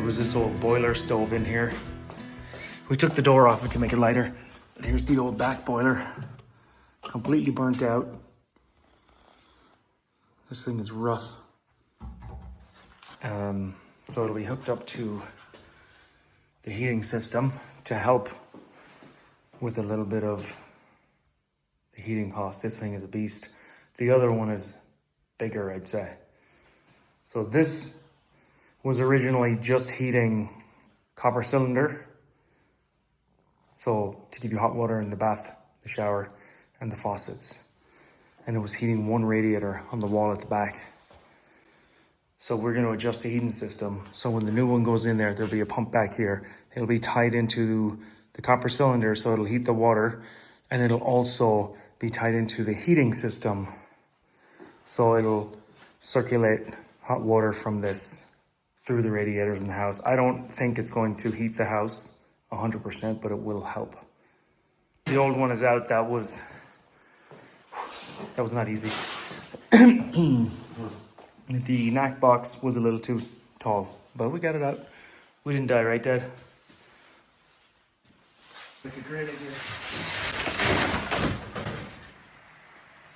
there was this old boiler stove in here. We took the door off it to make it lighter. But here's the old back boiler, completely burnt out. This thing is rough. So it'll be hooked up to the heating system to help with a little bit of the heating cost. This thing is a beast. The other one is bigger, I'd say. So this was originally just heating copper cylinder. So to give you hot water in the bath, the shower, and the faucets. And it was heating one radiator on the wall at the back. So we're going to adjust the heating system. So when the new one goes in there, there'll be a pump back here. It'll be tied into the copper cylinder, so it'll heat the water, and it'll also be tied into the heating system. So it'll circulate hot water from this through the radiators in the house. I don't think it's going to heat the house 100%, but it will help. The old one is out. That was not easy. The knack box was a little too tall, but we got it out. We didn't die, right, Dad? Like a great idea.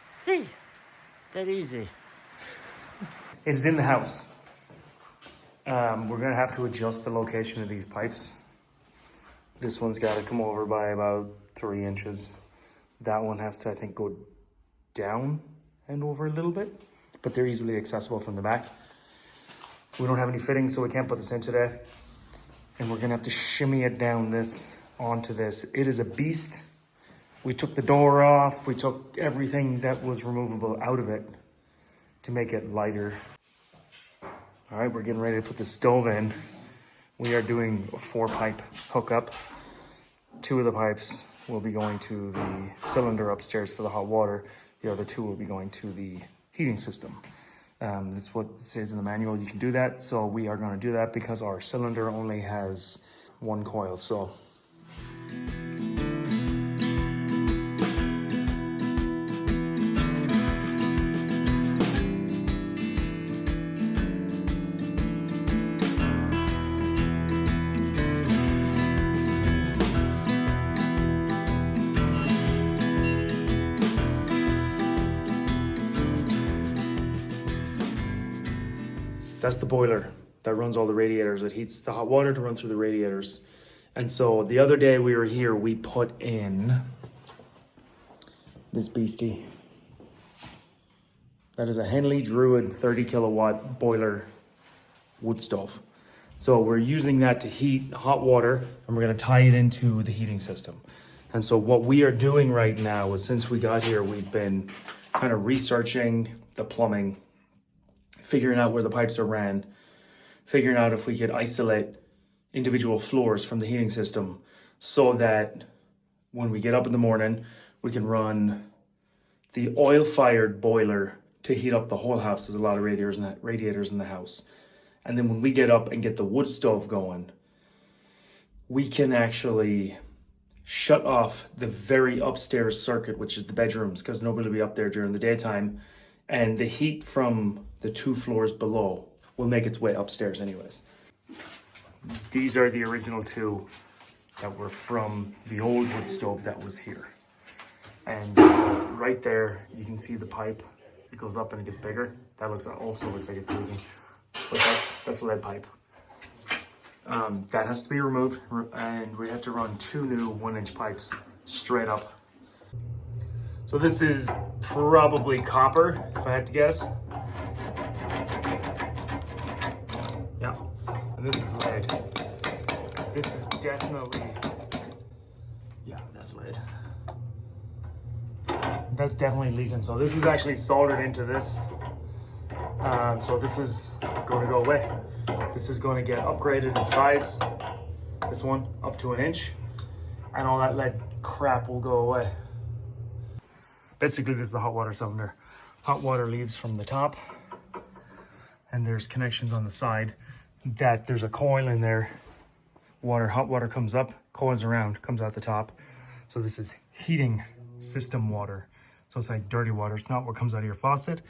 See, that easy. It is in the house. We're gonna have to adjust the location of these pipes. This one's got to come over by about 3 inches. That one has to, I think, go down and over a little bit, but they're easily accessible from the back. We don't have any fittings, so we can't put this in today. And we're gonna have to shimmy it down this onto this. It is a beast. We took the door off. We took everything that was removable out of it to make it lighter. All right, we're getting ready to put the stove in. We are doing a 4-pipe hookup. 2 of the pipes will be going to the cylinder upstairs for the hot water. The other 2 will be going to the heating system. That's what it says in the manual. You can do that. So we are going to do that because our cylinder only has 1 coil. So that's the boiler that runs all the radiators. It heats the hot water to run through the radiators. And so the other day we were here, we put in this beastie. That is a Henley Druid 30 kilowatt boiler wood stove. So we're using that to heat hot water, and we're gonna tie it into the heating system. And so what we are doing right now is, since we got here, we've been kind of researching the plumbing, figuring out where the pipes are ran, figuring out if we could isolate individual floors from the heating system so that when we get up in the morning, we can run the oil-fired boiler to heat up the whole house. There's a lot of radiators in the house. And then when we get up and get the wood stove going, we can actually shut off the very upstairs circuit, which is the bedrooms, because nobody will be up there during the daytime. And the heat from the 2 floors below will make its way upstairs anyways. These are the original 2 that were from the old wood stove that was here. And so right there, you can see the pipe. It goes up and it gets bigger. That also looks like it's leaking, but that's a lead pipe. That has to be removed, and we have to run 2 new 1-inch pipes straight up. So this is probably copper, if I had to guess. Yeah, and this is lead. This is definitely, yeah, that's lead. That's definitely leaking. So this is actually soldered into this. So this is going to go away. This is going to get upgraded in size. This one up to 1 inch, and all that lead crap will go away. Basically, this is the hot water cylinder. Hot water leaves from the top, and there's connections on the side that there's a coil in there. Hot water comes up, coils around, comes out the top. So this is heating system water. So it's like dirty water. It's not what comes out of your faucet.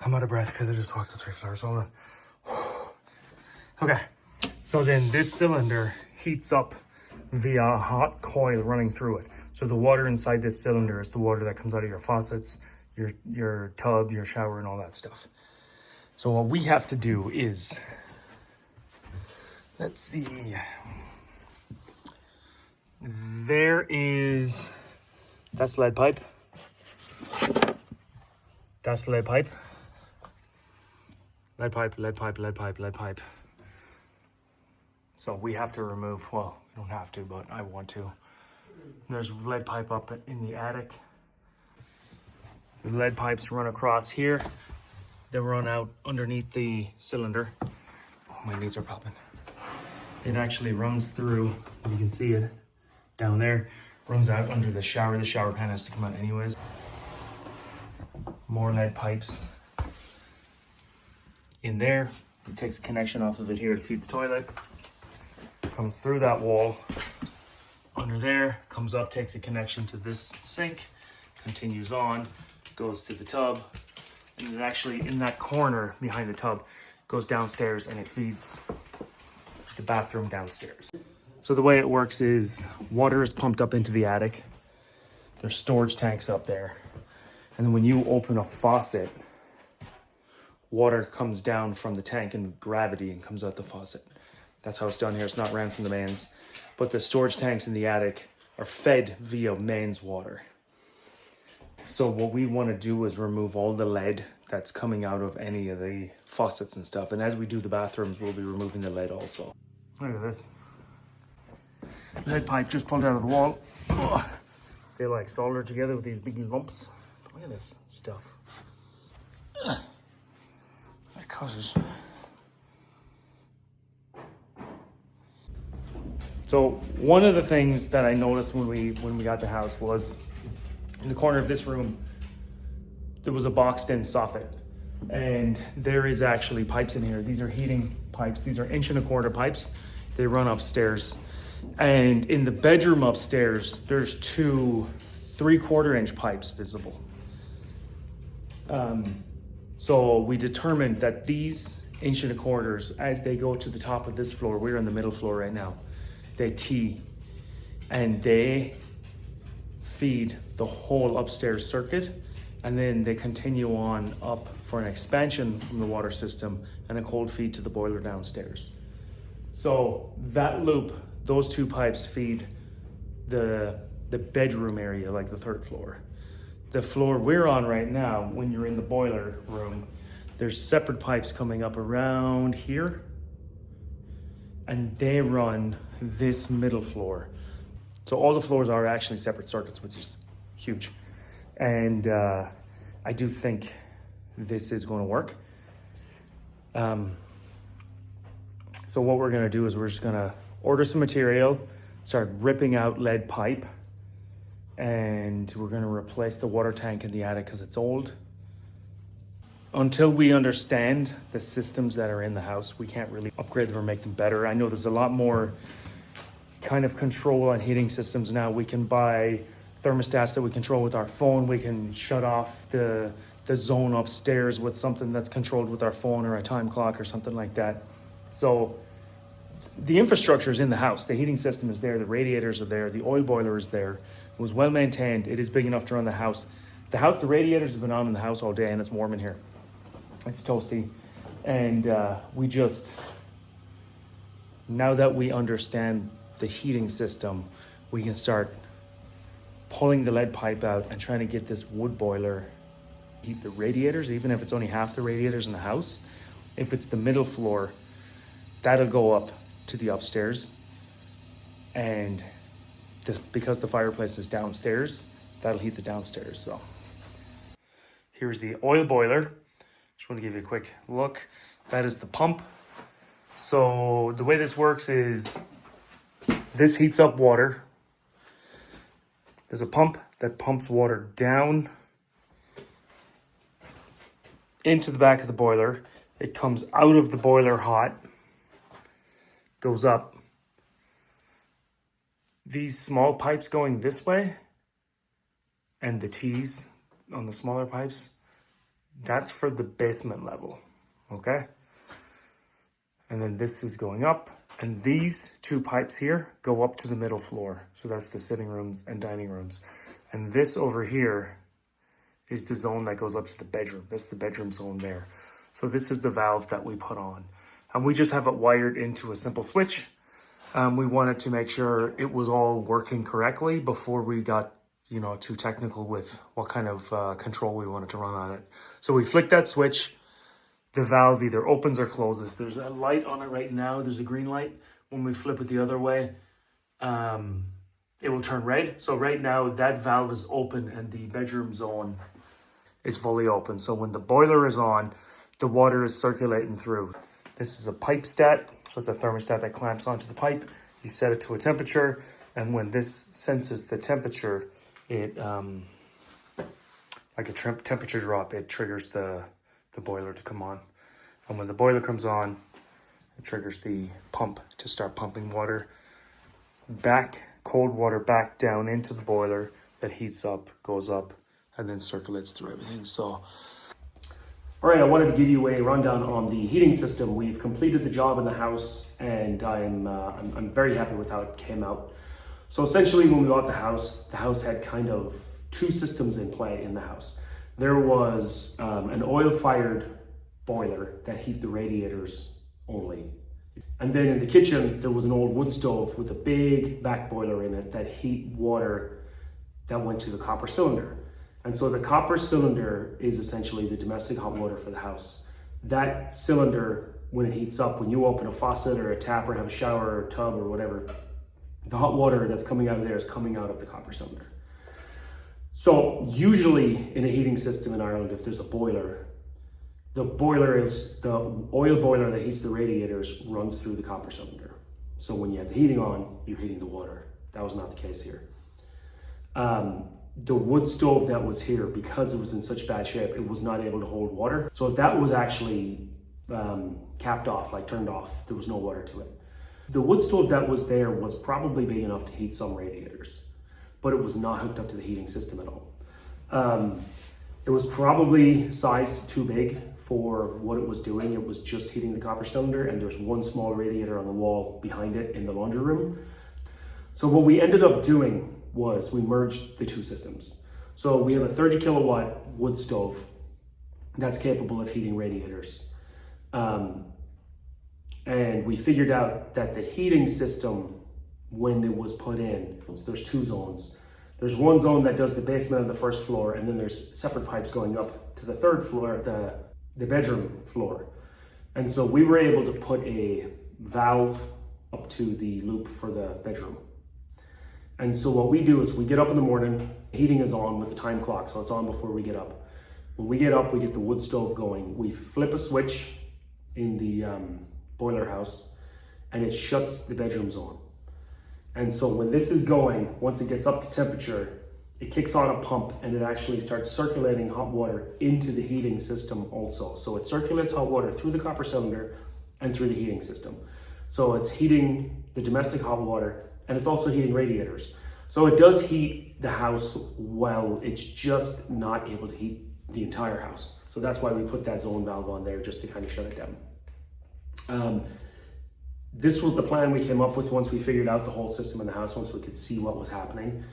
I'm out of breath because I just walked the 3 floors. Hold on. Okay, So then this cylinder heats up via a hot coil running through it. So the water inside this cylinder is the water that comes out of your faucets, your tub, your shower, and all that stuff. So what we have to do is, let's see, that's lead pipe. That's lead pipe. Lead pipe, lead pipe, lead pipe, lead pipe. So we have to remove, well, we don't have to, but I want to. There's lead pipe up in the attic. The lead pipes run across here. They run out underneath the cylinder. Oh, my knees are popping. It actually runs through, you can see it down there, runs out under the shower. The shower pan has to come out anyways. More lead pipes in there. It takes a connection off of it here to feed the toilet. Comes through that wall under there, comes up, takes a connection to this sink, continues on, goes to the tub, and it actually in that corner behind the tub goes downstairs and it feeds the bathroom downstairs. So the way it works is water is pumped up into the attic. There's storage tanks up there. And then when you open a faucet, water comes down from the tank and gravity and comes out the faucet. That's how it's done here. It's not ran from the mains. But the storage tanks in the attic are fed via mains water. So what we want to do is remove all the lead that's coming out of any of the faucets and stuff. And as we do the bathrooms, we'll be removing the lead also. Look at this. Lead pipe just pulled out of the wall. Ugh. They like soldered together with these big lumps. Look at this stuff. Ugh. That causes. So one of the things that I noticed when we got the house was in the corner of this room, there was a boxed in soffit. And there is actually pipes in here. These are heating pipes. These are 1.25 inch pipes. They run upstairs. And in the bedroom upstairs, there's 2 3/4 inch pipes visible. So we determined that these 1.25 inch, as they go to the top of this floor, we're on the middle floor right now, they tee and they feed the whole upstairs circuit, and then they continue on up for an expansion from the water system and a cold feed to the boiler downstairs. So that loop, those 2 pipes feed the bedroom area, like the 3rd floor. The floor we're on right now, when you're in the boiler room, there's separate pipes coming up around here, and they run this middle floor. So all the floors are actually separate circuits, which is huge. And I do think this is going to work. So what we're going to do is we're just going to order some material, start ripping out lead pipe, and we're going to replace the water tank in the attic because it's old. Until we understand the systems that are in the house, we can't really upgrade them or make them better. I know there's a lot more kind of control on heating systems now. We can buy thermostats that we control with our phone. We can shut off the zone upstairs with something that's controlled with our phone or a time clock or something like that. So the infrastructure is in the house. The heating system is there. The radiators are there. The oil boiler is there. It was well maintained. It is big enough to run the house. The radiators have been on in the house all day, and it's warm in here. It's toasty. And we just, now that we understand the heating system, we can start pulling the lead pipe out and trying to get this wood boiler heat the radiators, even if it's only half the radiators in the house. If it's the middle floor, that'll go up to the upstairs. And because the fireplace is downstairs, that'll heat the downstairs. So here's the oil boiler. Just want to give you a quick look. That is the pump. So the way this works is this heats up water. There's a pump that pumps water down into the back of the boiler. It comes out of the boiler hot, goes up. These small pipes going this way and the T's on the smaller pipes, that's for the basement level, okay? And then this is going up. And these two pipes here go up to the middle floor. So that's the sitting rooms and dining rooms. And this over here is the zone that goes up to the bedroom. That's the bedroom zone there. So this is the valve that we put on. And we just have it wired into a simple switch. We wanted to make sure it was all working correctly before we got, you know, too technical with what kind of control we wanted to run on it. So we flick that switch. The valve either opens or closes. There's a light on it right now. There's a green light. When we flip it the other way, it will turn red. So right now that valve is open and the bedroom zone is fully open. So when the boiler is on, the water is circulating through. This is a pipe stat. So it's a thermostat that clamps onto the pipe. You set it to a temperature, and when this senses the temperature, it like a temperature drop, it triggers the boiler to come on. And when the boiler comes on, it triggers the pump to start pumping water back, cold water back down into the boiler that heats up, goes up, and then circulates through everything. So, all right, I wanted to give you a rundown on the heating system. We've completed the job in the house, and I'm very happy with how it came out. So essentially, when we bought the house had kind of two systems in play in the house. There was an oil-fired boiler that heat the radiators only. And then in the kitchen, there was an old wood stove with a big back boiler in it that heat water that went to the copper cylinder. And so the copper cylinder is essentially the domestic hot water for the house. That cylinder, when it heats up, when you open a faucet or a tap or have a shower or a tub or whatever, the hot water that's coming out of there is coming out of the copper cylinder. So usually in a heating system in Ireland, if there's a boiler, the oil boiler that heats the radiators runs through the copper cylinder. So when you have the heating on, you're heating the water. That was not the case here. The wood stove that was here, because it was in such bad shape, it was not able to hold water. So that was actually capped off, like turned off. There was no water to it. The wood stove that was there was probably big enough to heat some radiators, but it was not hooked up to the heating system at all. It was probably sized too big for what it was doing. It was just heating the copper cylinder, and there's one small radiator on the wall behind it in the laundry room. So what we ended up doing was we merged the two systems. So we have a 30 kilowatt wood stove that's capable of heating radiators. And we figured out that the heating system, when it was put in, there's two zones. There's one zone that does the basement and the first floor, and then there's separate pipes going up to the third floor, the bedroom floor. And so we were able to put a valve up to the loop for the bedroom. And so what we do is we get up in the morning, heating is on with the time clock, so it's on before we get up. When we get up, we get the wood stove going. We flip a switch in the boiler house, and it shuts the bedrooms on. And so when this is going, once it gets up to temperature, it kicks on a pump, and it actually starts circulating hot water into the heating system also. So it circulates hot water through the copper cylinder and through the heating system. So it's heating the domestic hot water, and it's also heating radiators. So it does heat the house well, it's just not able to heat the entire house. So that's why we put that zone valve on there, just to kind of shut it down. This was the plan we came up with once we figured out the whole system in the house, once we could see what was happening.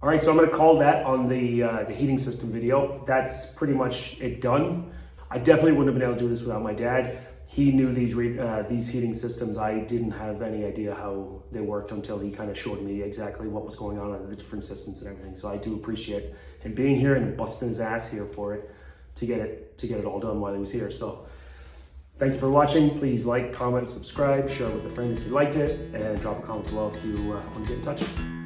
All right, so I'm gonna call that on the heating system video. That's pretty much it done. I definitely wouldn't have been able to do this without my dad. He knew these heating systems. I didn't have any idea how they worked until he kind of showed me exactly what was going on the different systems and everything. So I do appreciate him being here and busting his ass here for it to get it all done while he was here. So thank you for watching. Please like, comment, subscribe, share it with a friend if you liked it, and drop a comment below if you want to get in touch.